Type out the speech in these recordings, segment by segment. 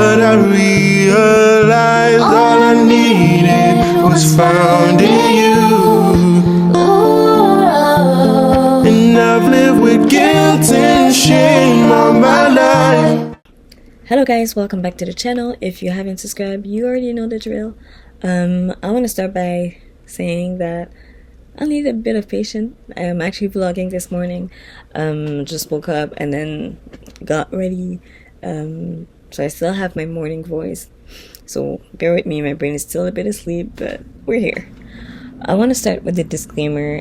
But I realized all I needed was found in you. And I've lived with guilt and shame all my life. Hello guys, welcome back to the channel. If you haven't subscribed, you already know the drill. I want to start by saying that I need a bit of patience. I'm actually vlogging this morning. Just woke up and then got ready. So I still have my morning voice. So bear with me, my brain is still a bit asleep, but we're here. I want to start with a disclaimer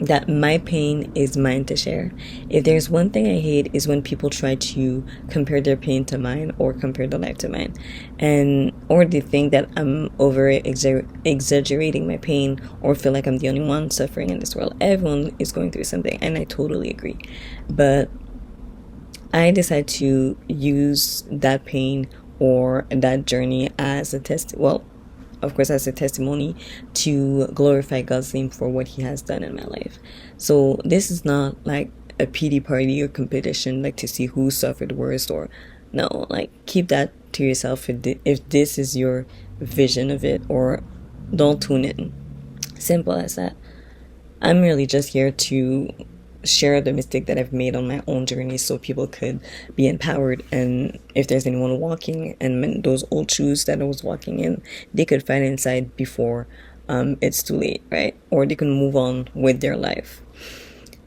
that my pain is mine to share. If there's one thing I hate is when people try to compare their pain to mine or compare their life to mine, or they think that I'm exaggerating my pain or feel like I'm the only one suffering in this world. Everyone is going through something, and I totally agree. But I decide to use that pain or that journey as a of course, as a testimony to glorify God's name for what He has done in my life. So this is not like a pity party or competition, like to see who suffered worst, or no, like keep that to yourself if this is your vision of it, or don't tune in. Simple as that. I'm really just here to share the mistake that I've made on my own journey so people could be empowered, and if there's anyone walking in those old shoes that I was walking in, they could find inside before it's too late, right? Or they can move on with their life.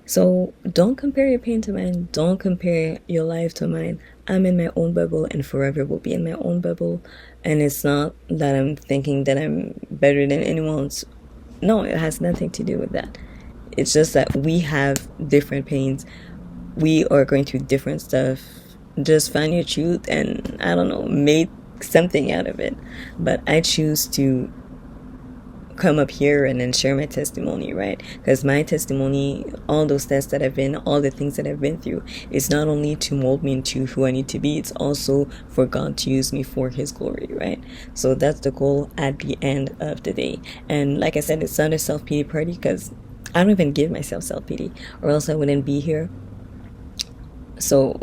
So don't compare your pain to mine. Don't compare your life to mine. I'm in my own bubble and forever will be in my own bubble. And it's not that I'm thinking that I'm better than anyone's. No, it has nothing to do with that. It's just that we have different pains. We are going through different stuff. Just find your truth and, I don't know, make something out of it. But I choose to come up here and then share my testimony, right? Because my testimony, all those tests that I've been, all the things that I've been through, is not only to mold me into who I need to be, it's also for God to use me for His glory, right? So that's the goal at the end of the day. And like I said, it's not a self-pity party, because I don't even give myself self-pity, or else I wouldn't be here. So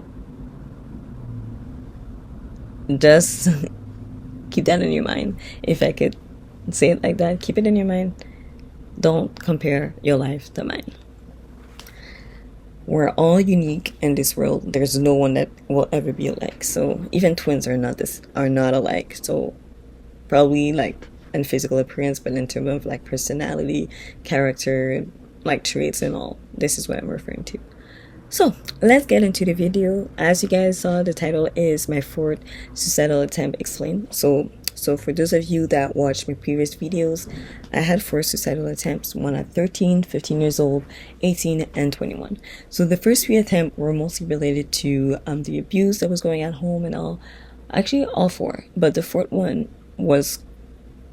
just keep that in your mind. If I could say it like that, keep it in your mind. Don't compare your life to mine. We're all unique in this world. There's no one that will ever be alike. So even twins are not alike. So probably like in physical appearance, but in terms of like personality, character, like traits and all, this is what I'm referring to. So let's get into the video. As you guys saw, the title is my fourth suicidal attempt explained. So for those of you that watched my previous videos, I had 4 suicidal attempts, one at 13, 15 years old, 18, and 21. So the first 3 attempts were mostly related to the abuse that was going on at home and all. Actually, all 4, but the 4th one was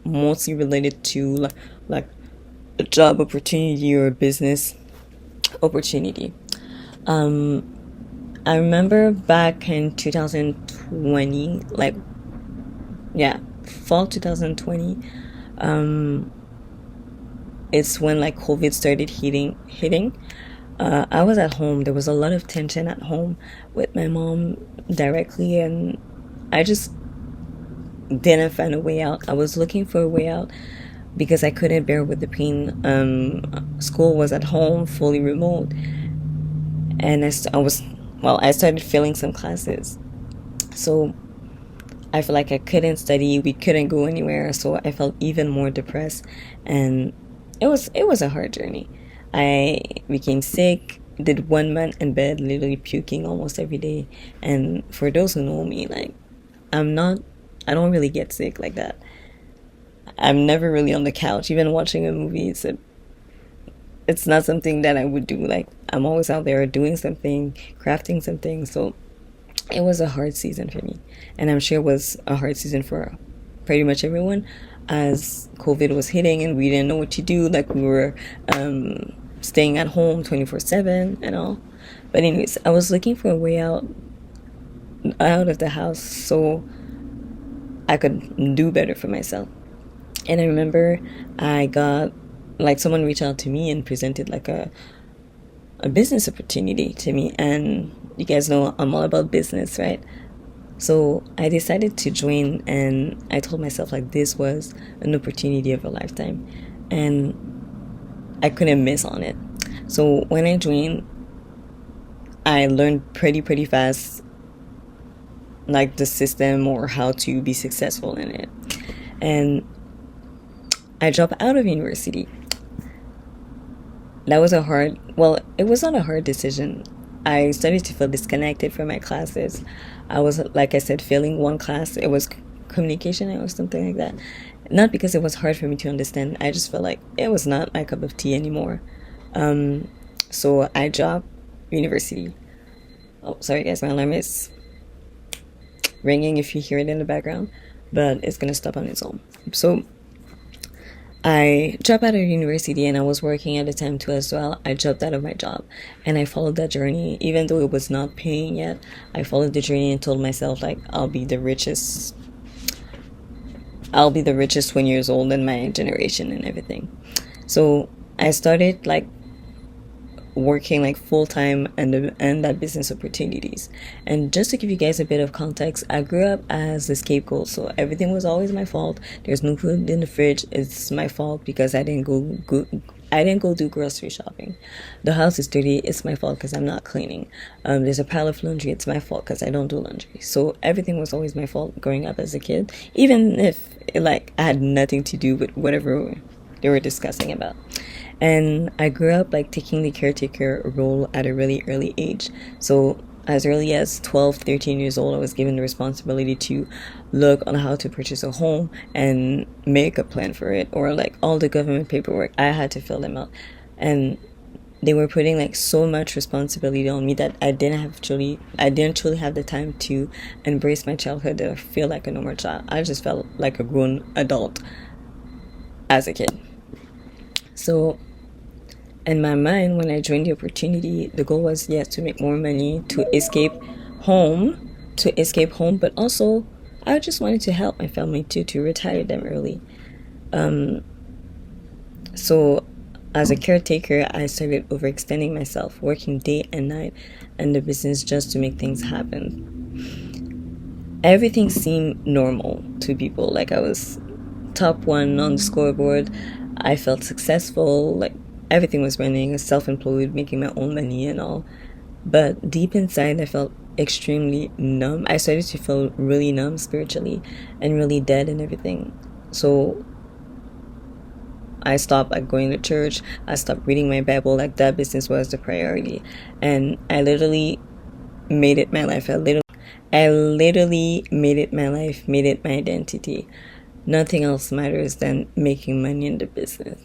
mostly related to like a job opportunity or a business opportunity. I remember back in 2020, fall 2020, it's when like COVID started hitting. I was at home. There was a lot of tension at home with my mom directly, and I just didn't find a way out. I was looking for a way out because I couldn't bear with the pain. School was at home, fully remote, and I started failing some classes. So I felt like I couldn't study, we couldn't go anywhere, so I felt even more depressed, and it was a hard journey. I became sick, did 1 month in bed, literally puking almost every day. And for those who know me, like I don't really get sick like that. I'm never really on the couch. Even watching a movie, it's not something that I would do. Like I'm always out there doing something, crafting something. So it was a hard season for me, and I'm sure it was a hard season for pretty much everyone, as COVID was hitting and we didn't know what to do. Like we were staying at home 24/7 and all. But anyways, I was looking for a way out of the house so I could do better for myself. And I remember I got, like, someone reached out to me and presented like a business opportunity to me. And you guys know I'm all about business, right? So I decided to join, and I told myself like this was an opportunity of a lifetime, and I couldn't miss on it. So when I joined, I learned pretty fast like the system or how to be successful in it. And I dropped out of university. That was it was not a hard decision. I started to feel disconnected from my classes. I was, like I said, failing one class. It was communication or something like that. Not because it was hard for me to understand. I just felt like it was not my cup of tea anymore. So I dropped university. Oh, sorry guys, my alarm is ringing if you hear it in the background, but it's gonna stop on its own. So I dropped out of university, and I was working at the time too as well. I dropped out of my job, and I followed that journey even though it was not paying yet. I followed the journey and told myself like I'll be the richest 20 years old in my generation and everything. So I started like working like full time and that business opportunities. And just to give you guys a bit of context, I grew up as a scapegoat, so everything was always my fault. There's no food in the fridge, it's my fault because I didn't go do grocery shopping. The house is dirty, it's my fault because I'm not cleaning. There's a pile of laundry, it's my fault because I don't do laundry. So everything was always my fault growing up as a kid, even if like I had nothing to do with whatever they were discussing about. And I grew up like taking the caretaker role at a really early age. So as early as 12, 13 years old, I was given the responsibility to look on how to purchase a home and make a plan for it, or like all the government paperwork. I had to fill them out. And they were putting like so much responsibility on me that I didn't truly have the time to embrace my childhood or feel like a normal child. I just felt like a grown adult as a kid. So in my mind, when I joined the opportunity, the goal was, yes, to make more money, to escape home, but also I just wanted to help my family too, to retire them early. So as a caretaker, I started overextending myself, working day and night in the business just to make things happen. Everything seemed normal to people. Like I was top one on the scoreboard. I felt successful. Like everything was running, self-employed, making my own money and all. But deep inside, I felt extremely numb. I started to feel really numb spiritually and really dead and everything. So I stopped like going to church. I stopped reading my Bible. Like that business was the priority. And I literally made it my life. I literally made it my life, made it my identity. Nothing else matters than making money in the business.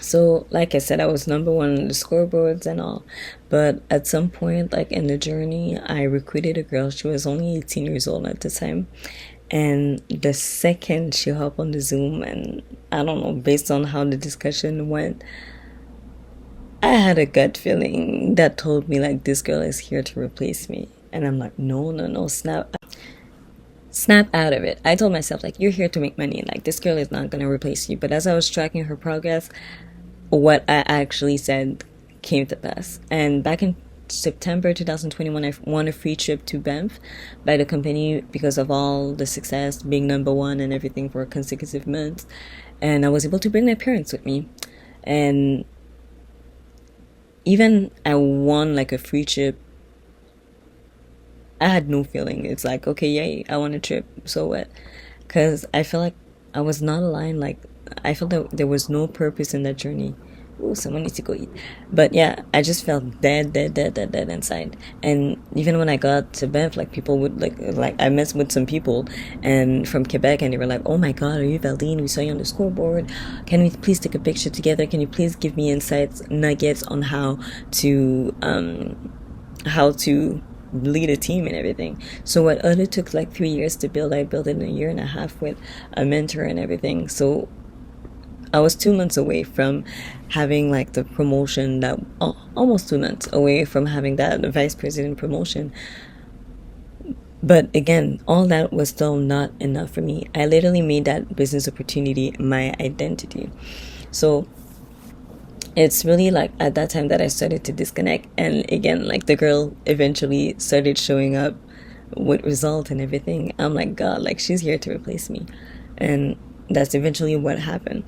So like I said, I was number one on the scoreboards and all, but at some point like in the journey, I recruited a girl. She was only 18 years old at the time, and the second she hopped on the Zoom, and I don't know, based on how the discussion went, I had a gut feeling that told me like this girl is here to replace me. And I'm like, no, snap out of it. I told myself like, you're here to make money, like this girl is not going to replace you. But as I was tracking her progress, what I actually said came to pass. And back in September 2021, I won a free trip to Banff by the company because of all the success, being number one and everything for consecutive months. And I was able to bring my parents with me. And even I won like a free trip, I had no feeling. It's like, okay, yay, I won a trip. So what? Because I feel like I was not aligned. Like, I felt that there was no purpose in that journey. Oh, someone needs to go eat. But yeah, I just felt dead inside. And even when I got to Banff, like people would like I met with some people and from Quebec, and they were like, "Oh my God, are you Valdine? We saw you on the scoreboard. Can we please take a picture together? Can you please give me insights, nuggets on how to lead a team and everything?" So what other took like 3 years to build, I built it in a year and a half with a mentor and everything. So I was 2 months away from having like the promotion, that almost 2 months away from having that vice president promotion. But again, all that was still not enough for me. I literally made that business opportunity my identity. So it's really like at that time that I started to disconnect. And again, like the girl eventually started showing up would result and everything. I'm like, God, like she's here to replace me. And that's eventually what happened.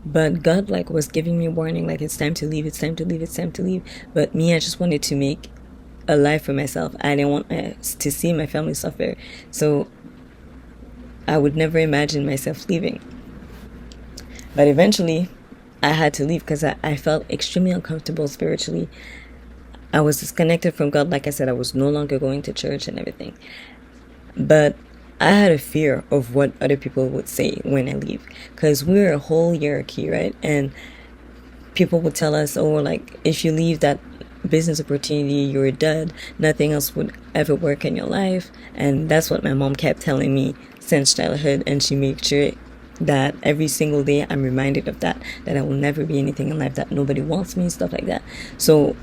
But God like was giving me a warning, like it's time to leave, it's time to leave, it's time to leave. But me, I just wanted to make a life for myself. I didn't want to see my family suffer. So I would never imagine myself leaving. But eventually I had to leave because I felt extremely uncomfortable spiritually. I was disconnected from God. Like I said, I was no longer going to church and everything. But I had a fear of what other people would say when I leave, because we're a whole hierarchy, right? And people would tell us, oh, like if you leave that business opportunity, you're dead. Nothing else would ever work in your life. And that's what my mom kept telling me since childhood. And she made sure that every single day I'm reminded of that I will never be anything in life, that nobody wants me, stuff like that. So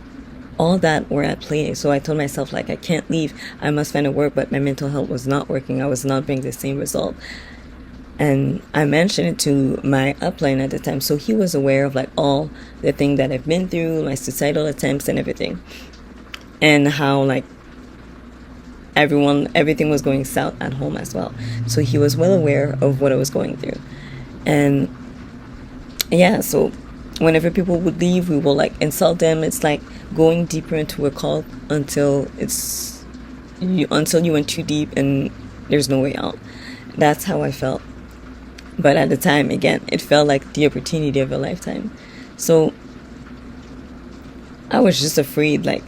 all that were at play. So I told myself, like, I can't leave. I must find a work, but my mental health was not working. I was not bringing the same result. And I mentioned it to my upline at the time. So he was aware of like all the thing that I've been through, my suicidal attempts and everything. And how like everything was going south at home as well. So he was well aware of what I was going through. And yeah, so whenever people would leave, we will like insult them. It's like going deeper into a cult until you went too deep and there's no way out. That's how I felt. But at the time, again, it felt like the opportunity of a lifetime. So I was just afraid like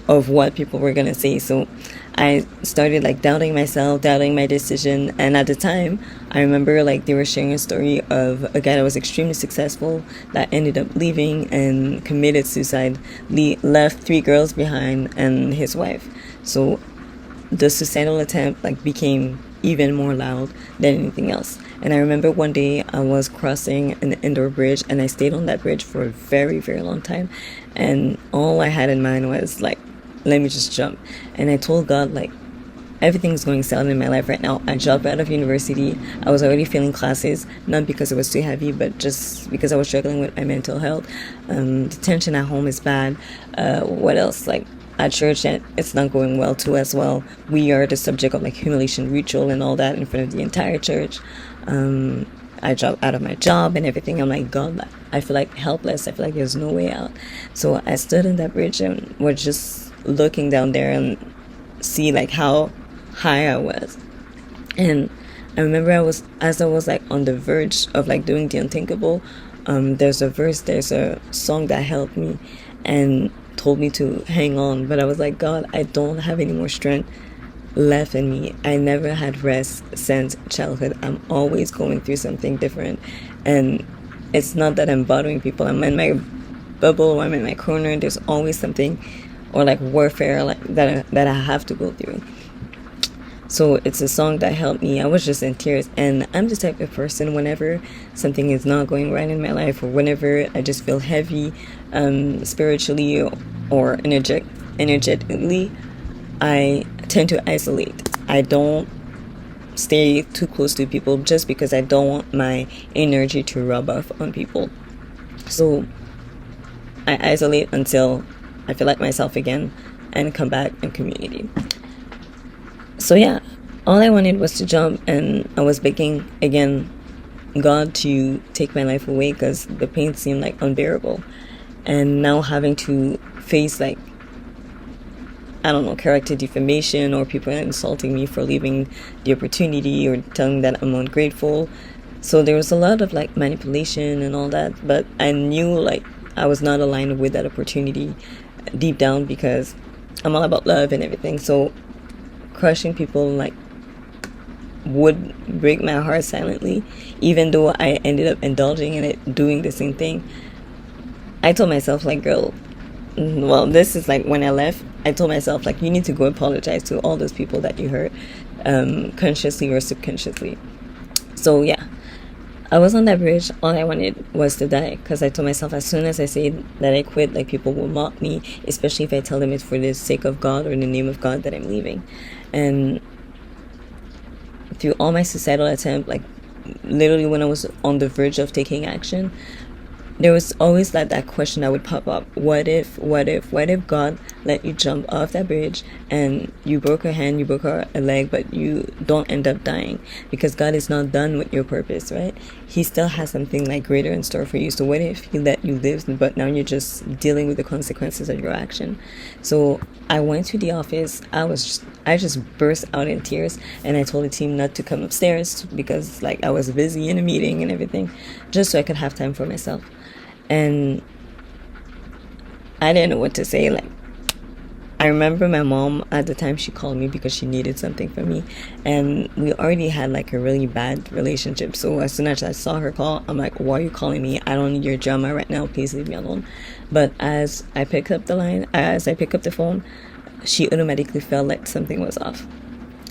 of what people were gonna say. So I started like doubting myself, doubting my decision. And at the time, I remember like they were sharing a story of a guy that was extremely successful that ended up leaving and committed suicide, left 3 girls behind and his wife. So the suicidal attempt like became even more loud than anything else. And I remember one day I was crossing an indoor bridge, and I stayed on that bridge for a very, very long time. And all I had in mind was like, let me just jump. And I told God, like, everything's going south in my life right now. I dropped out of university. I was already failing classes, not because it was too heavy, but just because I was struggling with my mental health. The tension at home is bad. What else? Like, at church, it's not going well too as well. We are the subject of like humiliation ritual and all that in front of the entire church. I dropped out of my job and everything. I'm like, God, I feel like helpless. I feel like there's no way out. So I stood on that bridge and was just looking down there and see like how high I was. And I remember as I was like on the verge of like doing the unthinkable, there's a song that helped me and told me to hang on. But I was like, God, I don't have any more strength left in me. I never had rest since childhood. I'm always going through something different. And it's not that I'm bothering people. I'm in my bubble or I'm in my corner. There's always something or like warfare like that I have to go through. So it's a song that helped me. I was just in tears. And I'm the type of person, whenever something is not going right in my life, or whenever I just feel heavy spiritually or energetically, I tend to isolate. I don't stay too close to people just because I don't want my energy to rub off on people. So I isolate until I feel like myself again and come back in community. So yeah, all I wanted was to jump, and I was begging again God to take my life away because the pain seemed like unbearable. And now having to face like, I don't know, character defamation or people insulting me for leaving the opportunity or telling that I'm ungrateful. So there was a lot of like manipulation and all that, but I knew like I was not aligned with that opportunity deep down because I'm all about love and everything. So crushing people like would break my heart silently, even though I ended up indulging in it, doing the same thing. I told myself like, girl, well, this is like when I left, I told myself like, you need to go apologize to all those people that you hurt, consciously or subconsciously. So yeah, I was on that bridge. All I wanted was to die, because I told myself as soon as I say that I quit, like, people will mock me, especially if I tell them it's for the sake of God or in the name of God that I'm leaving. And through all my suicidal attempt, like literally when I was on the verge of taking action, there was always like that question that would pop up: what if God let you jump off that bridge and you broke a hand, you broke a leg, but you don't end up dying, because God is not done with your purpose, right? He still has something like greater in store for you. So what if he let you live, but now you're just dealing with the consequences of your action? So I went to the office. I just burst out in tears, and I told the team not to come upstairs because like I was busy in a meeting and everything, just so I could have time for myself. And I didn't know what to say. Like, I remember my mom at the time, she called me because she needed something from me, and we already had like a really bad relationship. So as soon as I saw her call, I'm like, why are you calling me? I don't need your drama right now, please leave me alone. But as I picked up the phone, she automatically felt like something was off.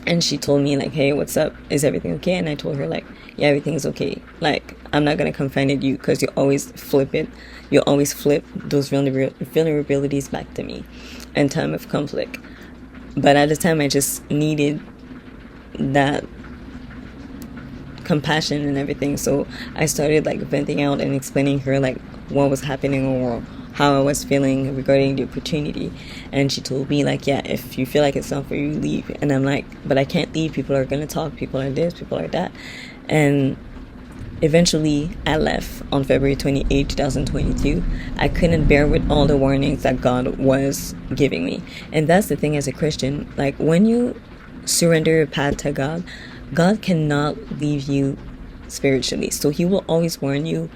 And she told me like, hey, what's up? Is everything okay? And I told her like, yeah, everything's okay. Like, I'm not going to confide in you because you always flip it. You always flip those vulnerabilities back to me in time of conflict. But at the time, I just needed that compassion and everything. So I started like venting out and explaining her like what was happening or how I was feeling regarding the opportunity. And she told me like, yeah, if you feel like it's not for you, leave. And I'm like, but I can't leave. People are going to talk. People are this, people are that. And eventually I left on February 28, 2022. I couldn't bear with all the warnings that God was giving me. And that's the thing as a Christian, like when you surrender your path to God, God cannot leave you spiritually. So he will always warn you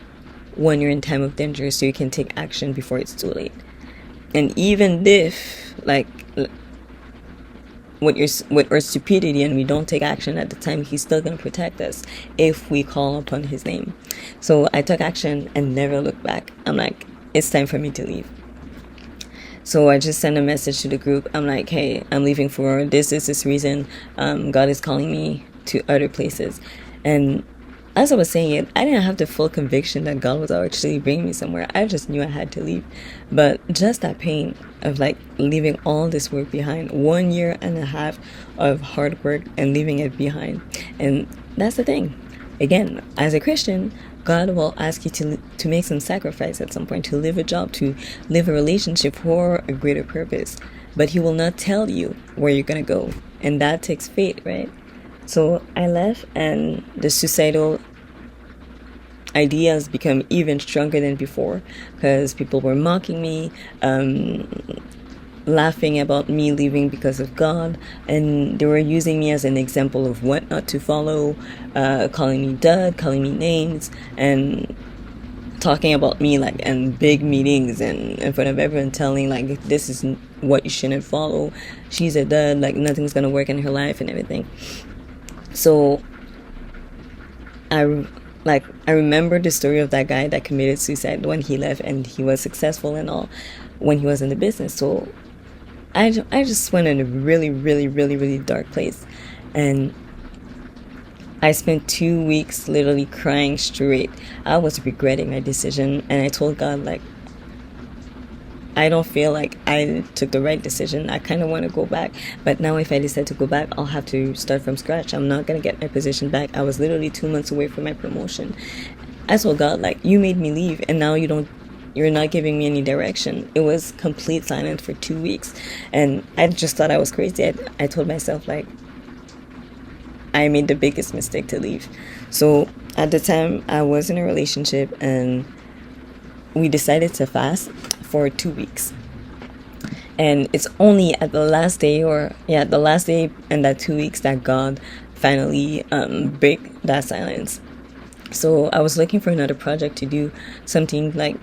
when you're in time of danger, so you can take action before it's too late. And even if like with our stupidity and we don't take action at the time, he's still going to protect us if we call upon his name. So I took action and never looked back. I'm like, it's time for me to leave. So I just sent a message to the group. I'm like, hey, I'm leaving for this reason. God is calling me to other places. And as I was saying it, I didn't have the full conviction that God was actually bringing me somewhere. I just knew I had to leave. But just that pain of like leaving all this work behind, 1.5 years of hard work and leaving it behind. And that's the thing. Again, as a Christian, God will ask you to make some sacrifice at some point, to live a job, to live a relationship for a greater purpose. But he will not tell you where you're going to go. And that takes faith, right? So I left, and the suicidal ideas become even stronger than before because people were mocking me, laughing about me leaving because of God, and they were using me as an example of what not to follow, calling me dud, calling me names, and talking about me like in big meetings and in front of everyone, telling like this is what you shouldn't follow. She's a dud, like nothing's gonna work in her life and everything. So I remember the story of that guy that committed suicide when he left, and he was successful and all when he was in the business. So I just went in a really, really, really, really dark place, and I spent 2 weeks literally crying straight. I was regretting my decision, and I told God like, I don't feel like I took the right decision. I kind of want to go back. But now if I decide to go back, I'll have to start from scratch. I'm not going to get my position back. I was literally 2 months away from my promotion. I told God, like, you made me leave, and now you're not giving me any direction. It was complete silence for 2 weeks. And I just thought I was crazy. I told myself, like, I made the biggest mistake to leave. So at the time, I was in a relationship, and we decided to fast for 2 weeks. And it's only at the last day in that 2 weeks that God finally break that silence. So I was looking for another project to do, something like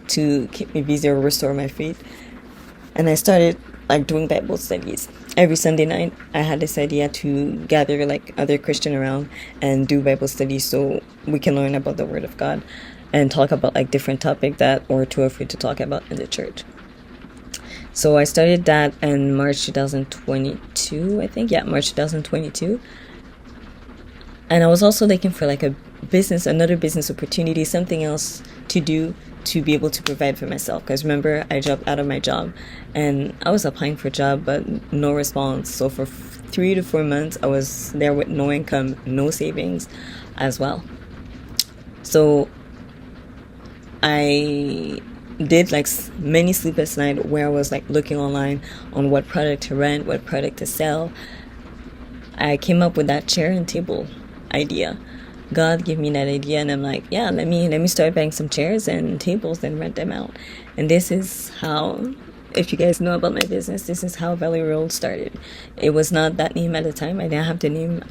to keep me busy or restore my faith. And I started like doing Bible studies. Every Sunday night I had this idea to gather like other Christian around and do Bible studies so we can learn about the Word of God and talk about like different topics that we're too afraid to talk about in the church. So I started that in March 2022, I think. Yeah, March 2022. And I was also looking for like another business opportunity, something else to do to be able to provide for myself. Because remember, I dropped out of my job and I was applying for a job, but no response. So for 3 to 4 months, I was there with no income, no savings as well. So I did like many sleepless nights where I was like looking online on what product to rent, what product to sell. I came up with that chair and table idea. God gave me that idea, and I'm like, yeah, let me start buying some chairs and tables and rent them out. And this is how, if you guys know about my business, this is how Valley Roll started. It was not that name at the time. I didn't have the name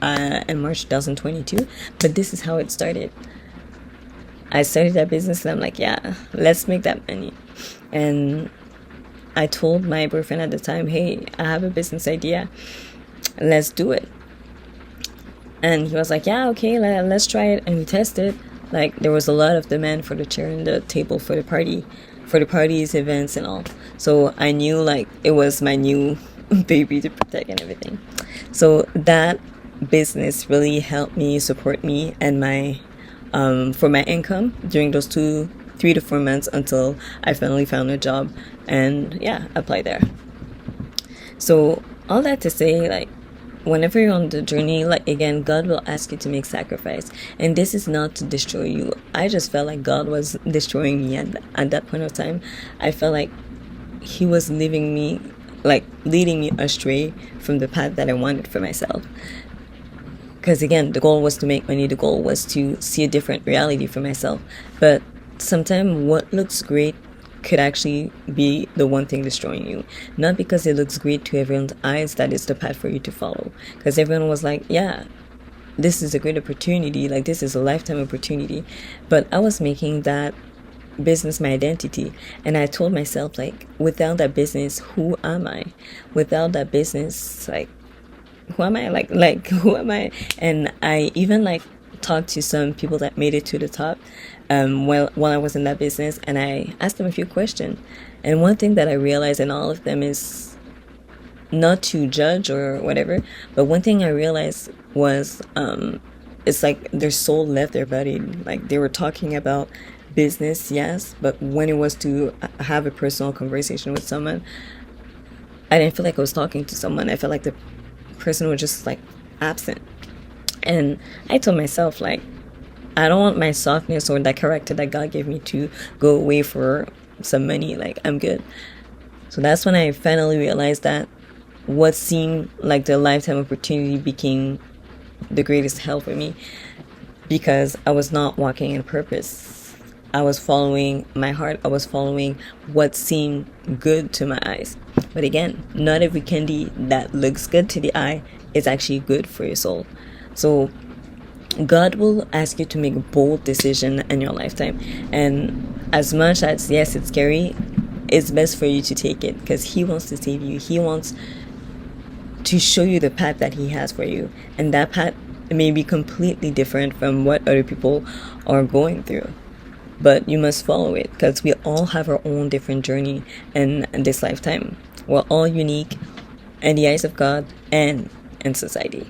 in March 2022, but this is how it started. I started that business, and I'm like, yeah, let's make that money. And I told my boyfriend at the time, hey, I have a business idea. Let's do it. And he was like, yeah, okay, let's try it. And we tested. Like, there was a lot of demand for the chair and the table for the parties, events, and all. So I knew, like, it was my new baby to protect and everything. So that business really helped me support me and my for my income during those 3 to 4 months until I finally found a job and yeah, applied there. So all that to say, like, whenever you're on the journey, like, again, God will ask you to make sacrifice, and this is not to destroy you. I just felt like God was destroying me at that point of time. I felt like he was leading me astray from the path that I wanted for myself. Because again, the goal was to make money. The goal was to see a different reality for myself. But sometimes what looks great could actually be the one thing destroying you. Not because it looks great to everyone's eyes that is the path for you to follow. Because everyone was like, yeah, this is a great opportunity. Like, this is a lifetime opportunity. But I was making that business my identity. And I told myself, like, without that business, who am I? Without that business, like, who am I? Like who am I? And I even like talked to some people that made it to the top while I was in that business, and I asked them a few questions. And one thing that I realized in all of them is not to judge or whatever, but one thing I realized was it's like their soul left their body. Like, they were talking about business, yes, but when it was to have a personal conversation with someone, I didn't feel like I was talking to someone. I felt like the person was just like absent. And I told myself, like, I don't want my softness or that character that God gave me to go away for some money. Like, I'm good. So that's when I finally realized that what seemed like the lifetime opportunity became the greatest help for me, because I was not walking in purpose. I was following my heart. I was following what seemed good to my eyes. But again, not every candy that looks good to the eye is actually good for your soul. So God will ask you to make a bold decision in your lifetime. And as much as, yes, it's scary, it's best for you to take it, because he wants to save you. He wants to show you the path that he has for you. And that path may be completely different from what other people are going through. But you must follow it, because we all have our own different journey in this lifetime. We're all unique in the eyes of God and in society.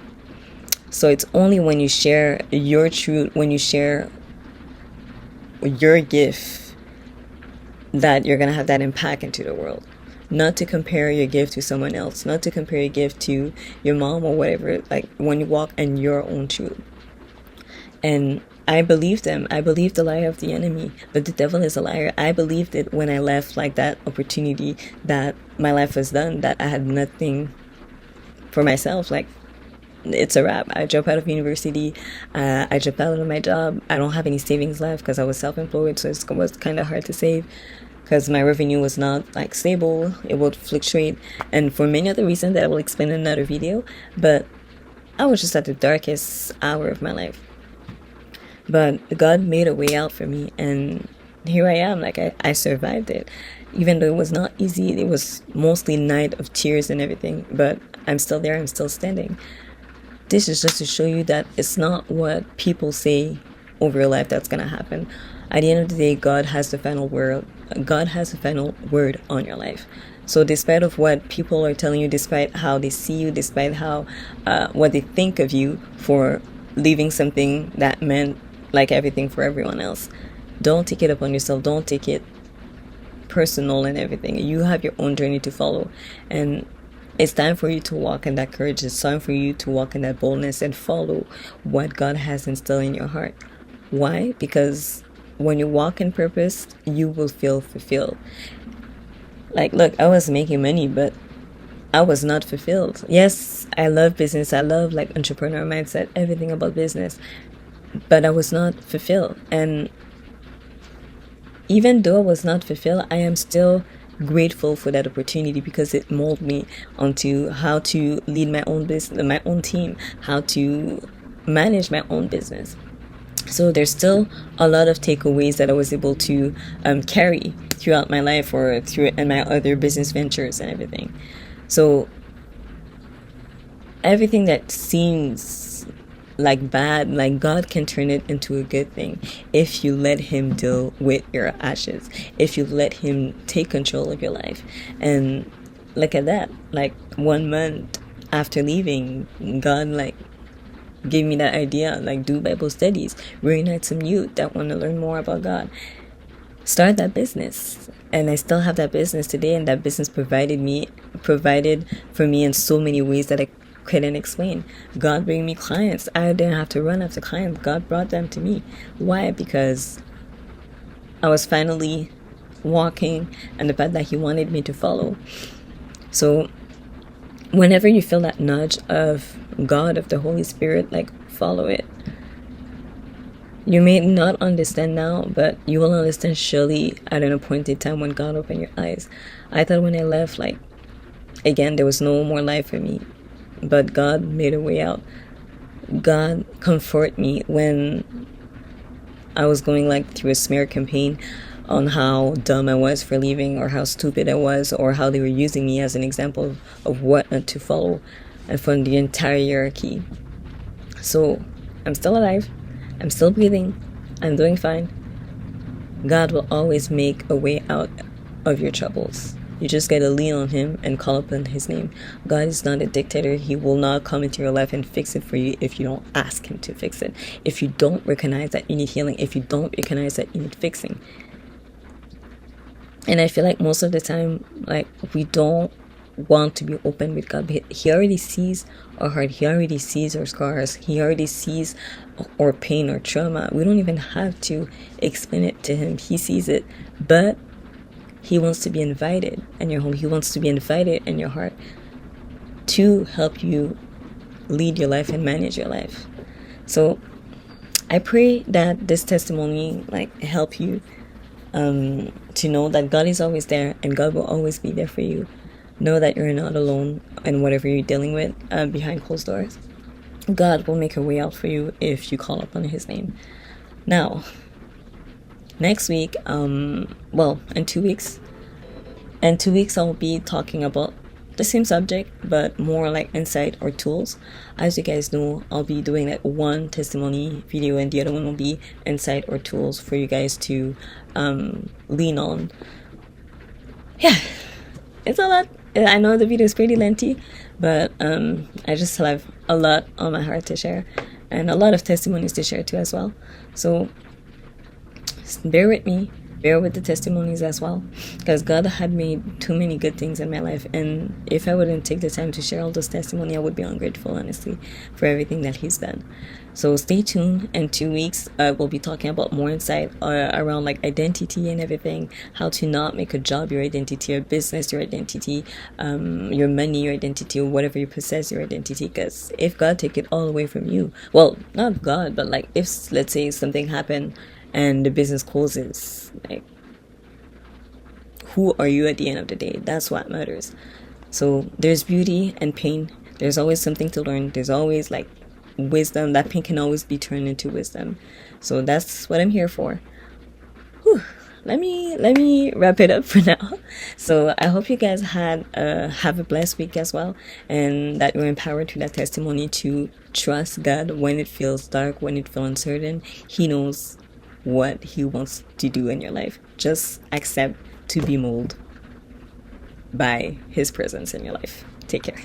So it's only when you share your truth, when you share your gift, that you're going to have that impact into the world. Not to compare your gift to someone else, not to compare your gift to your mom or whatever. Like, when you walk in your own truth. And I believed them. I believed the lie of the enemy, but the devil is a liar. I believed it when I left, like, that opportunity, that my life was done, that I had nothing for myself. Like, it's a wrap. I dropped out of university. I dropped out of my job. I don't have any savings left because I was self-employed, so it was kind of hard to save because my revenue was not like stable. It would fluctuate, and for many other reasons that I will explain in another video. But I was just at the darkest hour of my life. But God made a way out for me, and here I am. Like, I survived it. Even though it was not easy, it was mostly night of tears and everything, but I'm still there, I'm still standing. This is just to show you that it's not what people say over your life that's going to happen. At the end of the day, God has the final word. God has the final word on your life. So despite of what people are telling you, despite how they see you, despite how what they think of you for leaving something that meant like everything for everyone else, don't take it upon yourself. Don't take it personal and everything. You have your own journey to follow, and it's time for you to walk in that courage. It's time for you to walk in that boldness and follow what God has instilled in your heart. Why? Because when you walk in purpose, you will feel fulfilled. Like, look, I was making money, but I was not fulfilled. Yes, I love business. I love like entrepreneur mindset, everything about business, but I was not fulfilled. And even though I was not fulfilled, I am still grateful for that opportunity because it molded me onto how to lead my own business, my own team, how to manage my own business. So there's still a lot of takeaways that I was able to carry throughout my life or through and my other business ventures and everything. So everything that seems like bad, like God can turn it into a good thing if you let him deal with your ashes, if you let him take control of your life. And look at that, like 1 month after leaving, God like gave me that idea, like do Bible studies, reunite some youth that want to learn more about God, start that business. And I still have that business today, and that business provided for me in so many ways that I couldn't explain. God bring me clients. I didn't have to run after clients. God brought them to me. Why? Because I was finally walking and the path that he wanted me to follow. So whenever you feel that nudge of God, of the Holy Spirit, like follow it. You may not understand now, but you will understand surely at an appointed time when God opened your eyes. I thought when I left, like, again, there was no more life for me, but God made a way out. God comforted me when I was going like through a smear campaign on how dumb I was for leaving, or how stupid I was, or how they were using me as an example of what not to follow, and from the entire hierarchy. So I'm still alive, I'm still breathing, I'm doing fine. God will always make a way out of your troubles. You just gotta lean on him and call upon his name. God is not a dictator. He will not come into your life and fix it for you if you don't ask him to fix it. If you don't recognize that you need healing, if you don't recognize that you need fixing. And I feel like most of the time, like, we don't want to be open with God. He already sees our heart. He already sees our scars. He already sees our pain or trauma. We don't even have to explain it to him. He sees it. But he wants to be invited in your home. He wants to be invited in your heart to help you lead your life and manage your life. So I pray that this testimony like help you to know that God is always there and God will always be there for you. Know that you're not alone in whatever you're dealing with behind closed doors. God will make a way out for you if you call upon his name. Now, next week, well, in 2 weeks, I'll be talking about the same subject, but more like insight or tools. As you guys know, I'll be doing like one testimony video and the other one will be insight or tools for you guys to lean on. Yeah, it's a lot. I know the video is pretty lengthy, but I just have a lot on my heart to share and a lot of testimonies to share too as well. So bear with me, bear with the testimonies as well, because God had made too many good things in my life, and if I wouldn't take the time to share all those testimonies, I would be ungrateful, honestly, for everything that he's done. So stay tuned. In 2 weeks we'll be talking about more insight around like identity and everything, how to not make a job your identity, your business your identity, your money your identity, or whatever you possess your identity. Because if God take it all away from you, well, not God, but like if let's say something happened and the business closes, like, who are you at the end of the day? That's what matters. So there's beauty and pain. There's always something to learn. There's always like wisdom. That pain can always be turned into wisdom. So that's what I'm here for. Whew. Let me wrap it up for now. So I hope you guys have a blessed week as well, and that you're empowered through that testimony to trust God when it feels dark, when it feels uncertain. He knows what he wants to do in your life. Just accept to be molded by his presence in your life. Take care.